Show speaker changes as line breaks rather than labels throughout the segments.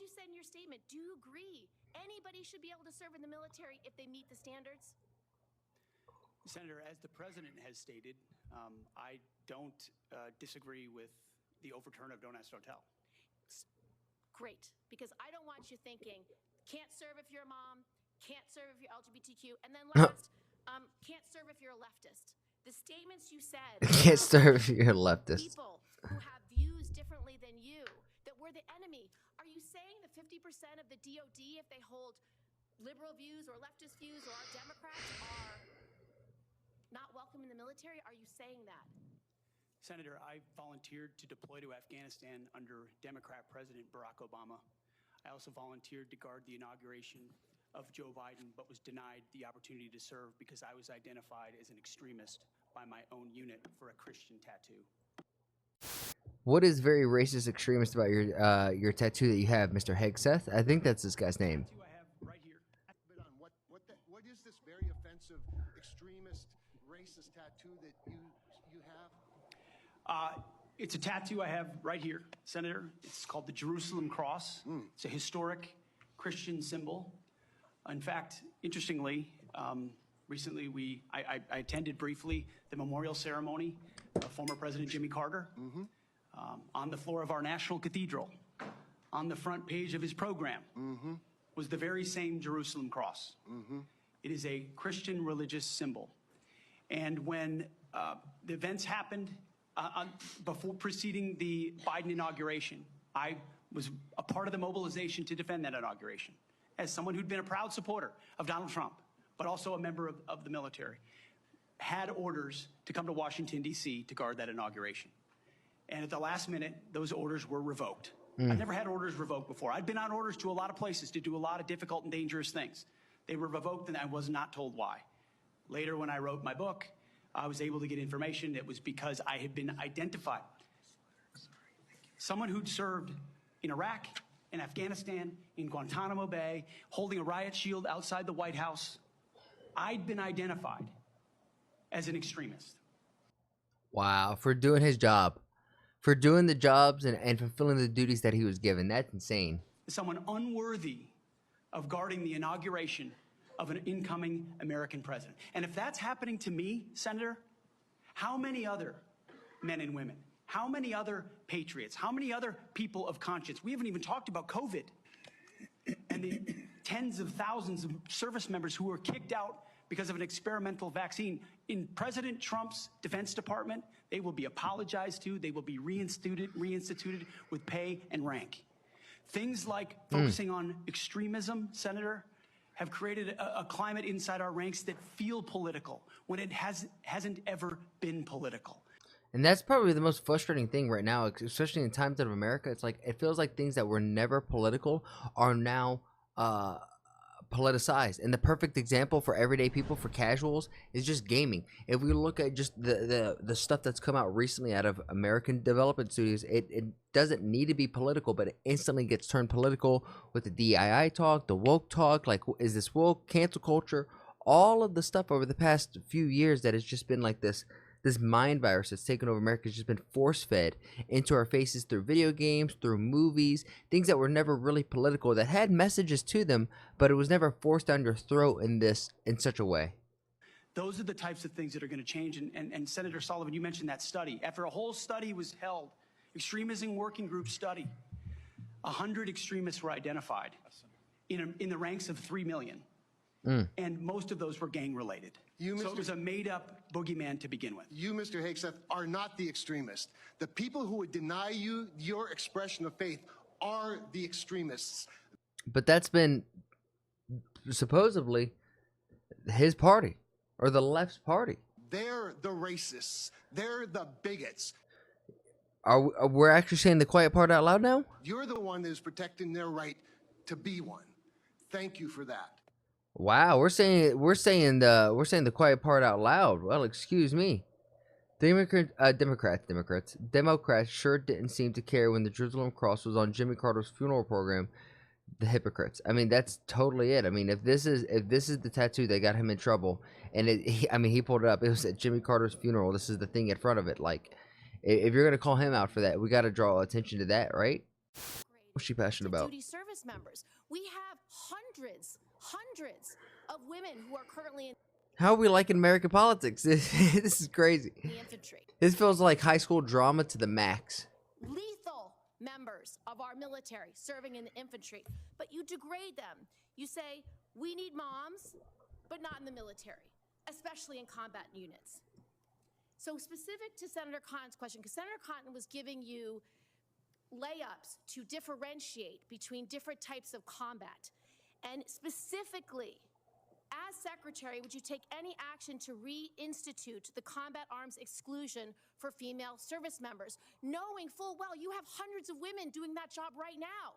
you said in your statement, do you agree anybody should be able to serve in the military if they meet the standards?
Senator, as the president has stated, I don't disagree with the overturn of Don't Ask, Don't Tell.
Great, because I don't want you thinking, can't serve if you're a mom, can't serve if you're LGBTQ, and then last, can't serve if you're a leftist. The statements you said
Can't serve if you're a leftist.
people who have views differently than you, that we're the enemy. Are you saying that 50% of the DOD, if they hold liberal views or leftist views or are Democrats, are not welcome in the military? Are you saying that?
Senator, I volunteered to deploy to Afghanistan under Democrat President Barack Obama. I also volunteered to guard the inauguration of Joe Biden, but was denied the opportunity to serve because I was identified as an extremist by my own unit for a Christian tattoo.
What is very racist extremist about your tattoo that you have, Mr. Hegseth? I think that's this guy's name.
Tattoo I have right here.
What is this very offensive, extremist, racist tattoo that you have?
It's a tattoo I have right here, Senator. It's called the Jerusalem Cross. It's a historic Christian symbol. In fact, interestingly, recently I attended briefly the memorial ceremony of former President Jimmy Carter on the floor of our National Cathedral. On the front page of his program was the very same Jerusalem Cross. It is a Christian religious symbol. And when the events happened before preceding the Biden inauguration, I was a part of the mobilization to defend that inauguration as someone who'd been a proud supporter of Donald Trump, but also a member of the military, had orders to come to Washington, D.C. to guard that inauguration. And at the last minute, those orders were revoked. I've never had orders revoked before. I'd been on orders to a lot of places to do a lot of difficult and dangerous things. They were revoked, and I was not told why. Later, when I wrote my book, I was able to get information. It was because I had been identified. Someone who'd served in Iraq, in Afghanistan, in Guantanamo Bay, holding a riot shield outside the White House. I'd been identified as an extremist.
Wow, for doing his job. For doing the jobs and fulfilling the duties that he was given. That's insane.
Someone unworthy of guarding the inauguration of an incoming American president. And if that's happening to me, Senator, how many other men and women, how many other patriots, how many other people of conscience? We haven't even talked about COVID and the tens of thousands of service members who were kicked out because of an experimental vaccine. In President Trump's Defense Department, they will be apologized to. They will be reinstituted with pay and rank. Things like focusing on extremism, Senator, have created a climate inside our ranks that feel political when it hasn't ever been political.
And that's probably the most frustrating thing right now, especially in times of America. It's like it feels like things that were never political are now politicized. And the perfect example for everyday people, for casuals, is just gaming. If we look at just the stuff that's come out recently out of American development studios, it doesn't need to be political, but it instantly gets turned political with the DII talk, the woke talk, like is this woke, cancel culture, all of the stuff over the past few years that has just been like this mind virus that's taken over America has just been force-fed into our faces through video games, through movies, things that were never really political, that had messages to them, but it was never forced down your throat in such a way.
Those are the types of things that are going to change. And Senator Sullivan, you mentioned that study. After a whole study was held, extremism working group study, 100 extremists were identified in the ranks of 3 million. And most of those were gang-related. So it was a made-up boogeyman to begin with.
You, Mr. Hegseth, are not the extremist. The people who would deny you your expression of faith are the extremists.
But that's been supposedly his party, or the left's party.
They're the racists. They're the bigots.
We're actually saying the quiet part out loud now?
You're the one that is protecting their right to be one. Thank you for that.
Wow, we're saying the quiet part out loud. Well, excuse me. Democrats sure didn't seem to care when the Jerusalem Cross was on Jimmy Carter's funeral program. The hypocrites. I mean, that's totally it. I mean, if this is the tattoo that got him in trouble, and he pulled it up. It was at Jimmy Carter's funeral. This is the thing in front of it. Like, if you're gonna call him out for that, we got to draw attention to that, right? What's she passionate about?
Duty service members. We have hundreds of women who are currently in
How are we liking American politics? This is crazy.
the infantry.
This feels like high school drama to the max.
Lethal members of our military serving in the infantry, but you degrade them. You say, we need moms, but not in the military, especially in combat units. So specific to Senator Cotton's question, because Senator Cotton was giving you layups to differentiate between different types of combat. And specifically, as Secretary, would you take any action to reinstitute the combat arms exclusion for female service members, knowing full well you have hundreds of women doing that job right now?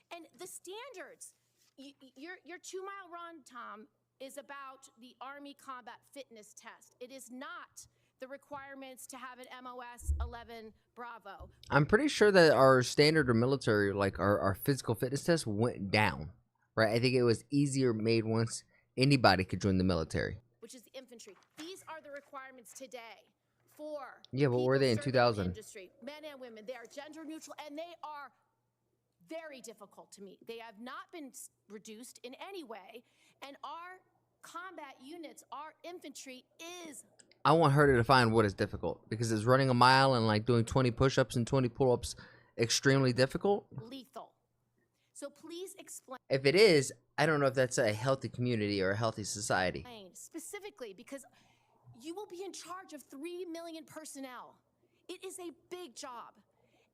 And the standards, your 2-mile run, Tom, is about the Army Combat Fitness Test. It is not the requirements to have an MOS 11 Bravo.
I'm pretty sure that our standard or military, like our physical fitness test, went down, right? I think it was easier made once anybody could join the military.
Which is the infantry. These are the requirements today for
Yeah, but were they in
people serving
2000?
the industry, men and women. They are gender neutral, and they are very difficult to meet. They have not been reduced in any way, and our combat units, our infantry is.
I want her to define what is difficult, because is running a mile and like doing 20 push-ups and 20 pull-ups extremely difficult?
Lethal. So please explain
If it is, I don't know if that's a healthy community or a healthy society.
specifically, because you will be in charge of 3 million personnel. It is a big job.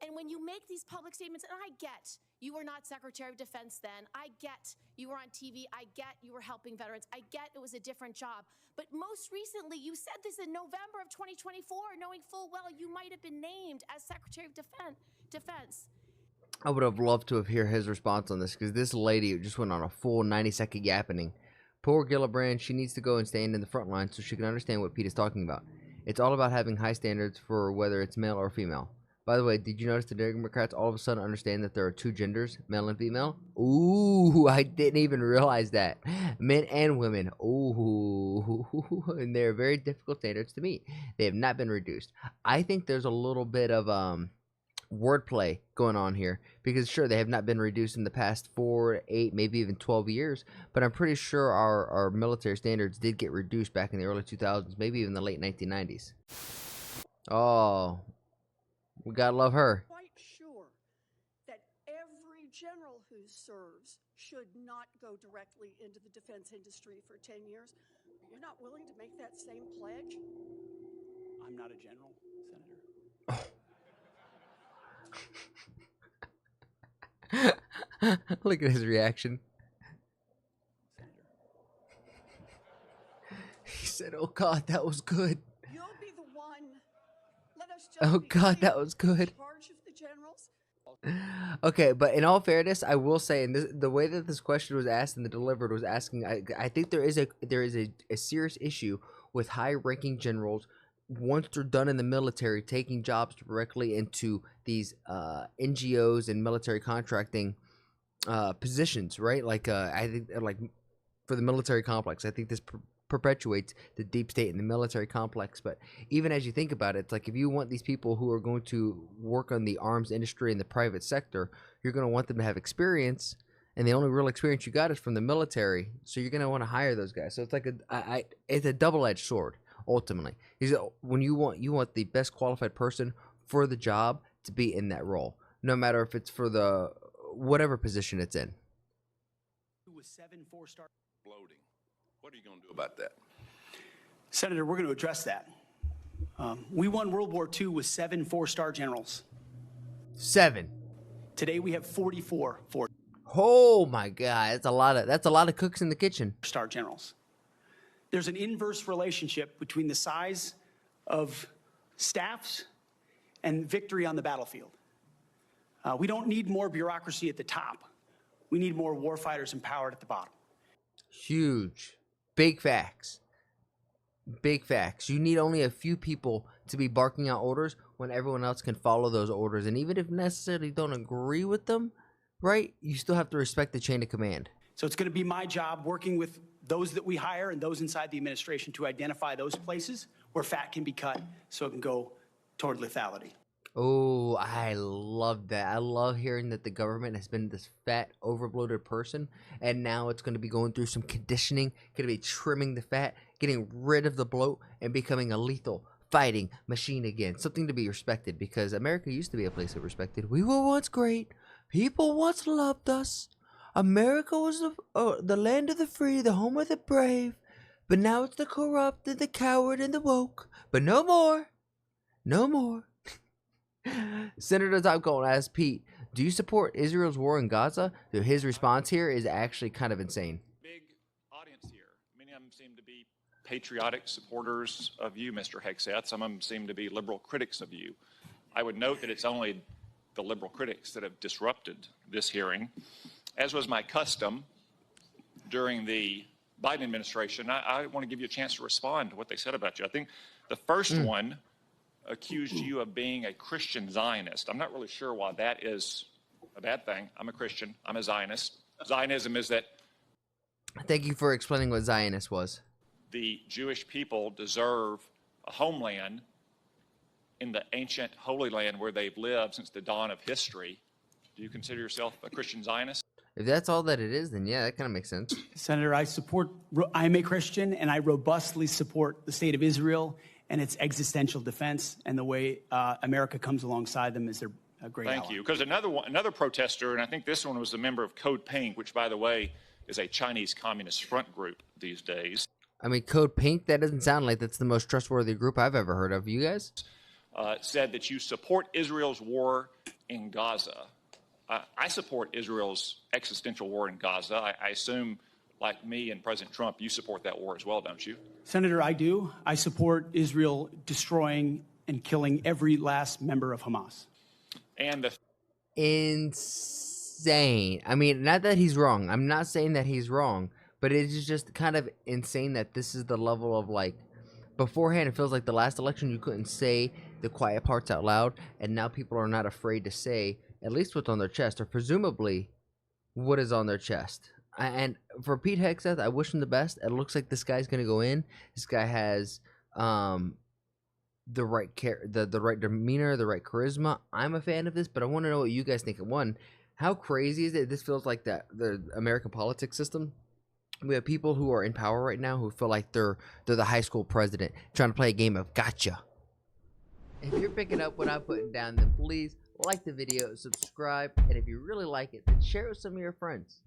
And when you make these public statements, and I get you were not Secretary of Defense then, I get you were on TV, I get you were helping veterans, I get it was a different job. But most recently, you said this in November of 2024, knowing full well you might have been named as Secretary of Defense.
I would have loved to have heard his response on this, because this lady just went on a full 90-second yappening. Poor Gillibrand, she needs to go and stand in the front line so she can understand what Pete is talking about. It's all about having high standards for whether it's male or female. By the way, did you notice the Democrats all of a sudden understand that there are 2 genders, male and female? Ooh, I didn't even realize that. Men and women. Ooh, and they're very difficult standards to meet. They have not been reduced. I think there's a little bit of wordplay going on here, because sure, they have not been reduced in the past 4, 8, maybe even 12 years, but I'm pretty sure our military standards did get reduced back in the early 2000s, maybe even the late 1990s. Oh, we gotta love her.
Quite sure that every general who serves should not go directly into the defense industry for 10 years. You're not willing to make that same pledge?
I'm not a general, Senator.
Look at his reaction. He said, "Oh God, that was good."
You'll be the one. Let us just
Oh
be
God,
clear.
that was good.
In charge of the generals.
Okay, but in all fairness, I will say, and the way that this question was asked and the delivered was asking, I think there is a serious issue with high-ranking generals, once they're done in the military, taking jobs directly into these NGOs and military contracting positions, right? Like I think, like for the military complex, I think this perpetuates the deep state in the military complex. But even as you think about it, it's like if you want these people who are going to work on the arms industry in the private sector, you're going to want them to have experience, and the only real experience you got is from the military. So you're going to want to hire those guys. So it's like it's a double-edged sword. Ultimately, when you want the best qualified person for the job to be in that role, no matter if it's for the whatever position it's in.
With 7 4-star
Bloating. What are you going to do about that?
Senator, we're going to address that. We won World War II with 7 4-star generals.
7.
Today we have 44
Oh my God, that's a lot of cooks in the kitchen.
4-star generals. There's an inverse relationship between the size of staffs and victory on the battlefield. We don't need more bureaucracy at the top. We need more warfighters empowered at the bottom.
Huge. Big facts. Big facts. You need only a few people to be barking out orders when everyone else can follow those orders. And even if necessarily don't agree with them, right, you still have to respect the chain of command.
So it's going to be my job, working with those that we hire and those inside the administration, to identify those places where fat can be cut so it can go toward lethality.
Oh, I love that. I love hearing that the government has been this fat, overbloated person, and now it's going to be going through some conditioning, going to be trimming the fat, getting rid of the bloat, and becoming a lethal fighting machine again. Something to be respected, because America used to be a place of respected. We were once great. People once loved us. America was the land of the free, the home of the brave. But now it's the corrupt and the coward and the woke. But no more. No more. Senator Top Gold asks Pete, do you support Israel's war in Gaza? His response here is actually kind of insane.
Big audience here. Many of them seem to be patriotic supporters of you, Mr. Hegseth. Some of them seem to be liberal critics of you. I would note that it's only the liberal critics that have disrupted this hearing. As was my custom during the Biden administration, I want to give you a chance to respond to what they said about you. I think the first one accused you of being a Christian Zionist. I'm not really sure why that is a bad thing. I'm a Christian. I'm a Zionist. Zionism is that
Thank you for explaining what Zionist was.
the Jewish people deserve a homeland in the ancient Holy Land where they've lived since the dawn of history. Do you consider yourself a Christian Zionist?
If that's all that it is, then yeah, that kind of makes sense.
Senator, I'm a Christian, and I robustly support the state of Israel and its existential defense, and the way America comes alongside them is a great ally.
Thank you. Because another protester, and I think this one was a member of Code Pink, which, by the way, is a Chinese Communist front group these days.
I mean, Code Pink, that doesn't sound like that's the most trustworthy group I've ever heard of. You guys?
Said that you support Israel's war in Gaza. I support Israel's existential war in Gaza. I assume, like me and President Trump, you support that war as well, don't you?
Senator, I do. I support Israel destroying and killing every last member of Hamas.
And the
Insane. I mean, not that he's wrong. I'm not saying that he's wrong, but it is just kind of insane that this is the level of, like, beforehand it feels like the last election you couldn't say the quiet parts out loud, and now people are not afraid to say at least what's on their chest, or presumably what is on their chest. And for Pete Hegseth, I wish him the best. It looks like this guy's going to go in. This guy has the right the right demeanor, the right charisma. I'm a fan of this, but I want to know what you guys think. One, how crazy is it? This feels like the American politics system. We have people who are in power right now who feel like they're the high school president trying to play a game of gotcha. If you're picking up what I'm putting down, then please like the video, subscribe, and if you really like it, then share it with some of your friends.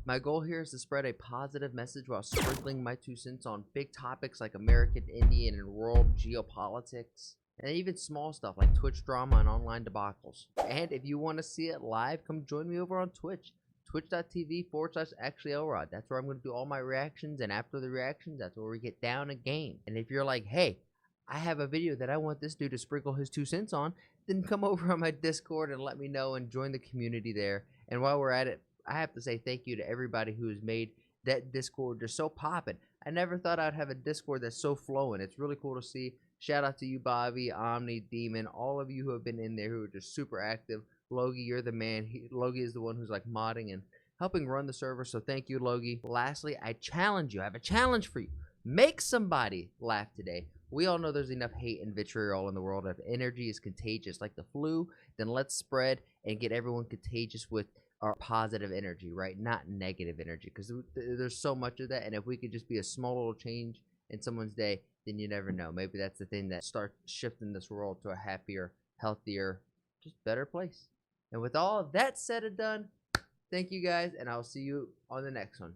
My goal here is to spread a positive message while sprinkling my 2 cents on big topics like American, Indian, and world geopolitics, and even small stuff like Twitch drama and online debacles. And if you want to see it live, come join me over on Twitch. Twitch.tv/ActuallyElrod. That's where I'm going to do all my reactions, and after the reactions, that's where we get down a game. And if you're like, hey, I have a video that I want this dude to sprinkle his 2 cents on, then come over on my Discord and let me know and join the community there. And while we're at it, I have to say thank you to everybody who has made that Discord just so poppin'. I never thought I'd have a Discord that's so flowing. It's really cool to see. Shout out to you, Bobby, Omni, Demon, all of you who have been in there who are just super active. Logie, you're the man. Logie is the one who's like modding and helping run the server, so thank you, Logie. Lastly, I challenge you. I have a challenge for you. Make somebody laugh today. We all know there's enough hate and vitriol in the world. If energy is contagious like the flu, then let's spread and get everyone contagious with our positive energy, right? Not negative energy, because there's so much of that. And if we could just be a small little change in someone's day, then you never know. Maybe that's the thing that starts shifting this world to a happier, healthier, just better place. And with all that said and done, thank you guys, and I'll see you on the next one.